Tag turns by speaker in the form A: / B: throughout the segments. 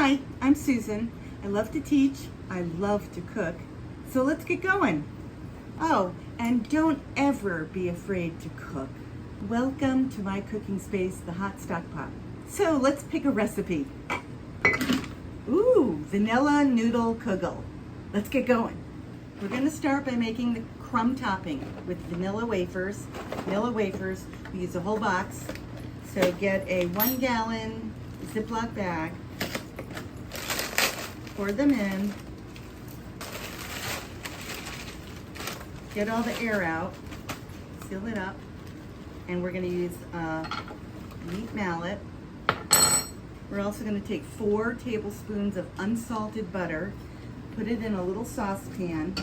A: Hi, I'm Susan. I love to teach, I love to cook, so let's get going. Oh, and don't ever be afraid to cook. Welcome to my cooking space, the Hot Stock Pot. So let's pick a recipe. Ooh, vanilla noodle kugel. Let's get going. We're gonna start by making the crumb topping with vanilla wafers. Vanilla wafers, we use a whole box. So get a 1 gallon Ziploc bag, pour them in, get all the air out, seal it up, and we're gonna use a meat mallet. We're also gonna take 4 tablespoons of unsalted butter, put it in a little saucepan,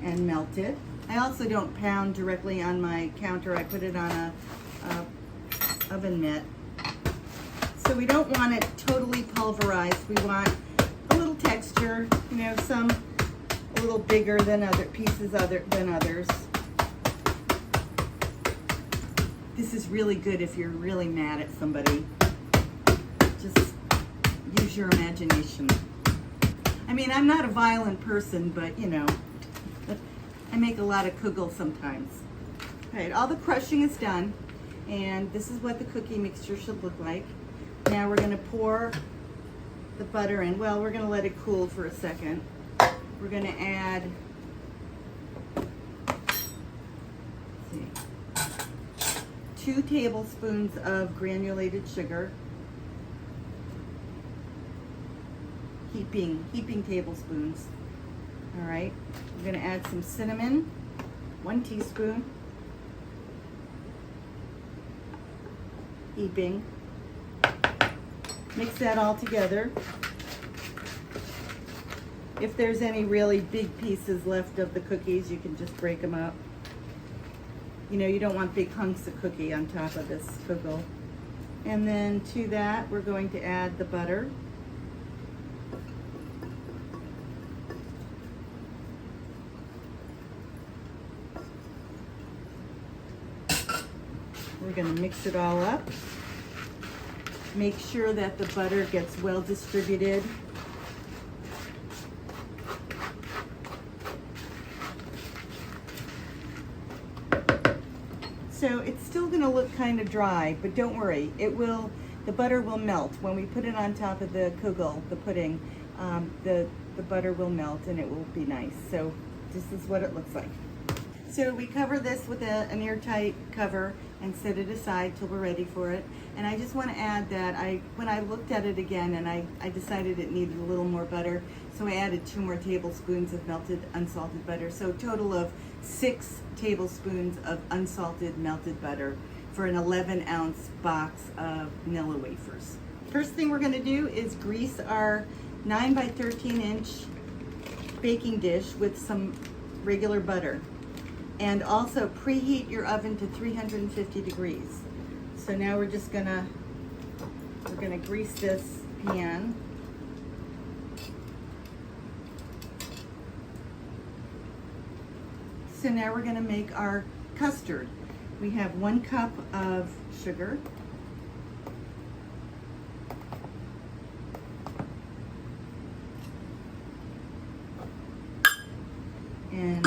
A: and melt it. I also don't pound directly on my counter. I put it on a oven mitt. So we don't want it totally pulverized. We want a little texture, you know, some a little bigger than other pieces than others. This is really good if you're really mad at somebody. Just use your imagination. I mean, I'm not a violent person, but you know, I make a lot of kugel sometimes. All right, all the crushing is done, and this is what the cookie mixture should look like. Now we're gonna pour the butter in. Well, we're gonna let it cool for a second. We're gonna add, 2 tablespoons of granulated sugar. Heaping tablespoons. All right, we're gonna add some cinnamon, 1 teaspoon. Heaping. Mix that all together. If there's any really big pieces left of the cookies, you can just break them up. You know, you don't want big hunks of cookie on top of this kugel. And then to that, we're going to add the butter. We're going to mix it all up. Make sure that the butter gets well distributed. So it's still going to look kind of dry, but don't worry, the butter will melt. When we put it on top of the kugel, the pudding, the butter will melt and it will be nice. So this is what it looks like. So we cover this with an airtight cover and set it aside till we're ready for it. And I just want to add that when I looked at it again and I decided it needed a little more butter, so I added 2 more tablespoons of melted unsalted butter. So a total of 6 tablespoons of unsalted melted butter for an 11-ounce box of Nilla wafers. First thing we're going to do is grease our 9 by 13 inch baking dish with some regular butter. And also preheat your oven to 350 degrees. So now we're gonna grease this pan. So now we're gonna make our custard. We have 1 cup of sugar. And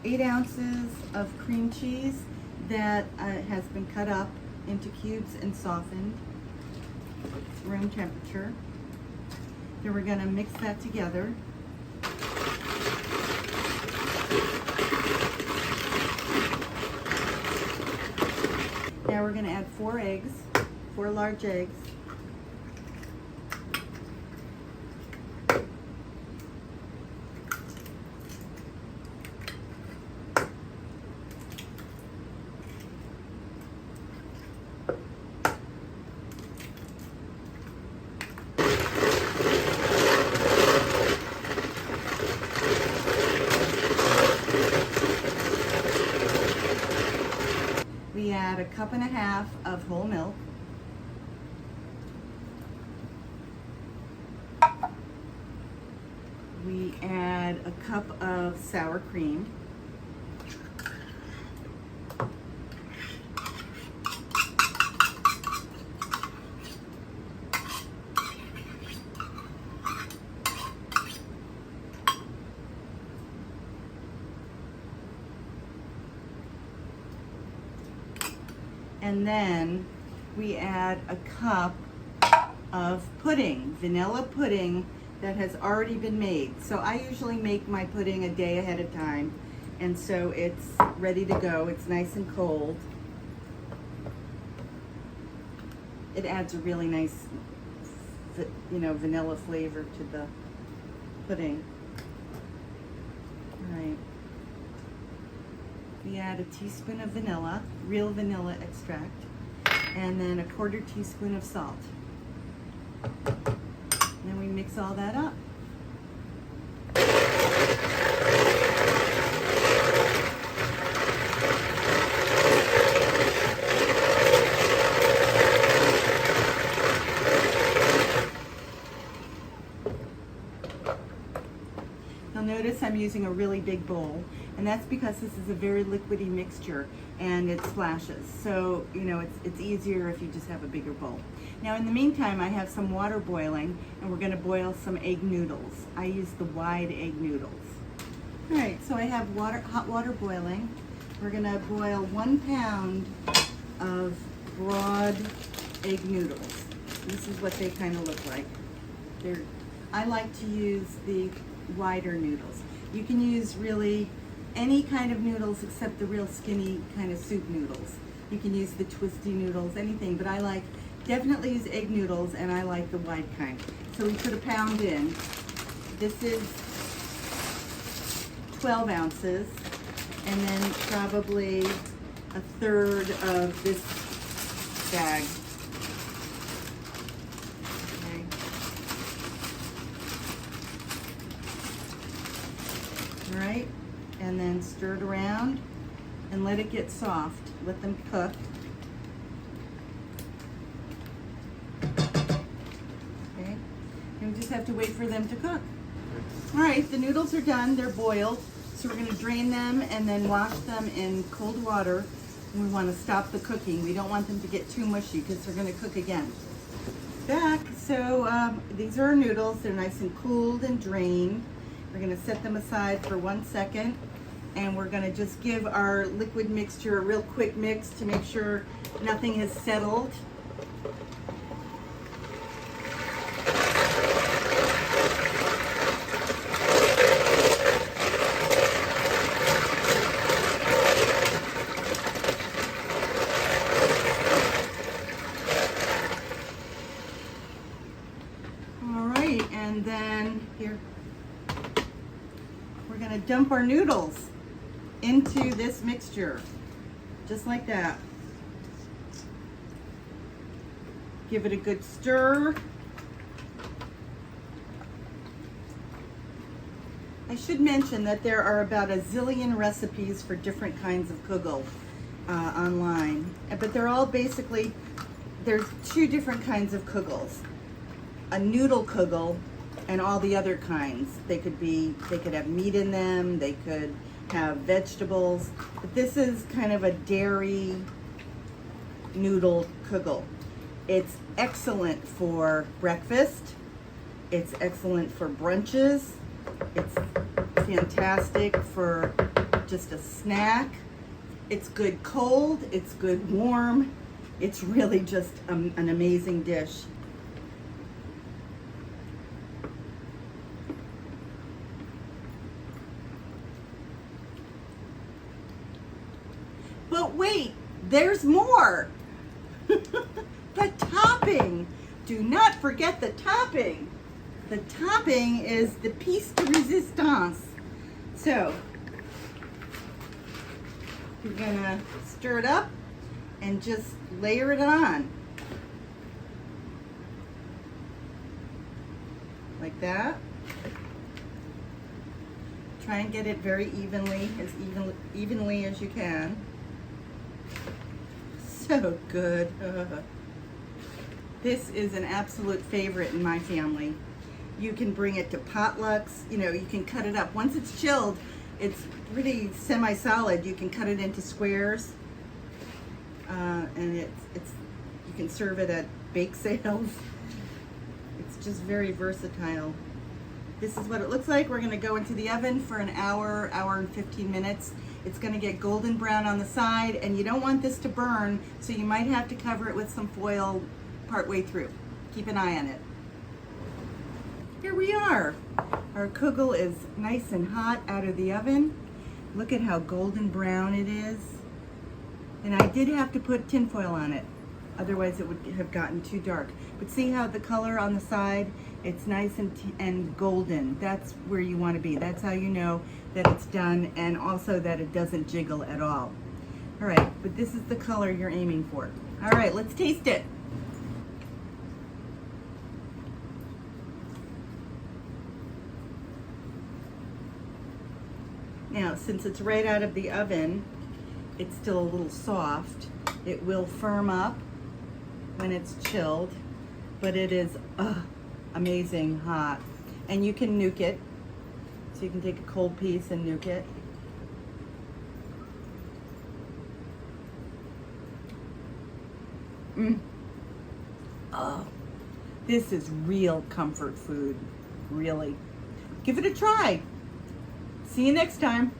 A: 8 ounces of cream cheese that has been cut up into cubes and softened. It's room temperature. Then we're going to mix that together. Now we're going to add 4 eggs, 4 large eggs. We add a 1.5 cups of whole milk. We add a cup of sour cream. And then we add a cup of pudding, vanilla pudding that has already been made. So I usually make my pudding a day ahead of time, and so it's ready to go. It's nice and cold. It adds a really nice, vanilla flavor to the pudding. All right. We add a teaspoon of vanilla, real vanilla extract, and then a 1/4 teaspoon of salt. And then we mix all that up. You'll notice I'm using a really big bowl, and that's because this is a very liquidy mixture and it splashes. So, it's easier if you just have a bigger bowl. Now, in the meantime, I have some water boiling, and we're gonna boil some egg noodles. I use the wide egg noodles. All right, so I have hot water boiling. We're gonna boil 1 pound of broad egg noodles. This is what they kind of look like. I like to use the wider noodles. You can use really any kind of noodles except the real skinny kind of soup noodles. You can use the twisty noodles, anything, but I definitely use egg noodles, and I like the wide kind. So we put 1 pound in. This is 12 ounces, and then probably 1/3 of this bag. Okay. All right, and then stir it around and let it get soft. Let them cook. Okay, and we just have to wait for them to cook. All right, the noodles are done. They're boiled. So we're going to drain them and then wash them in cold water. And we want to stop the cooking. We don't want them to get too mushy because they're going to cook again. Back. So these are our noodles. They're nice and cooled and drained. We're going to set them aside for 1 second. And we're going to just give our liquid mixture a real quick mix to make sure nothing has settled. All right, and then here, we're going to dump our noodles into this mixture, just like that. Give it a good stir. I should mention that there are about a zillion recipes for different kinds of Kugel online, but they're all basically, there's 2 different kinds of Kugels. A noodle Kugel and all the other kinds. They could have meat in them, they could have vegetables, but this is kind of a dairy noodle Kugel. It's excellent for breakfast, it's excellent for brunches, it's fantastic for just a snack, it's good cold, it's good warm, it's really just an amazing dish. But wait, there's more. The topping. Do not forget the topping. The topping is the piece de resistance. So, you're gonna stir it up and just layer it on. Like that. Try and get it very evenly, as evenly as you can. So good. This is an absolute favorite in my family. You can bring it to potlucks. You can cut it up. Once it's chilled, it's pretty semi-solid. You can cut it into squares, and you can serve it at bake sales. It's just very versatile. This is what it looks like. We're going to go into the oven for an hour and 15 minutes, It's gonna get golden brown on the side, and you don't want this to burn, so you might have to cover it with some foil partway through. Keep an eye on it. Here we are. Our kugel is nice and hot out of the oven. Look at how golden brown it is. And I did have to put tin foil on it, otherwise it would have gotten too dark. But see how the color on the side, it's nice and golden. That's where you want to be. That's how you know that it's done, and also that it doesn't jiggle at all. All right, but this is the color you're aiming for. All right, let's taste it. Now, since it's right out of the oven, it's still a little soft. It will firm up when it's chilled, but it is amazing hot. And you can nuke it. So you can take a cold piece and nuke it. Oh, this is real comfort food, really. Give it a try. See you next time.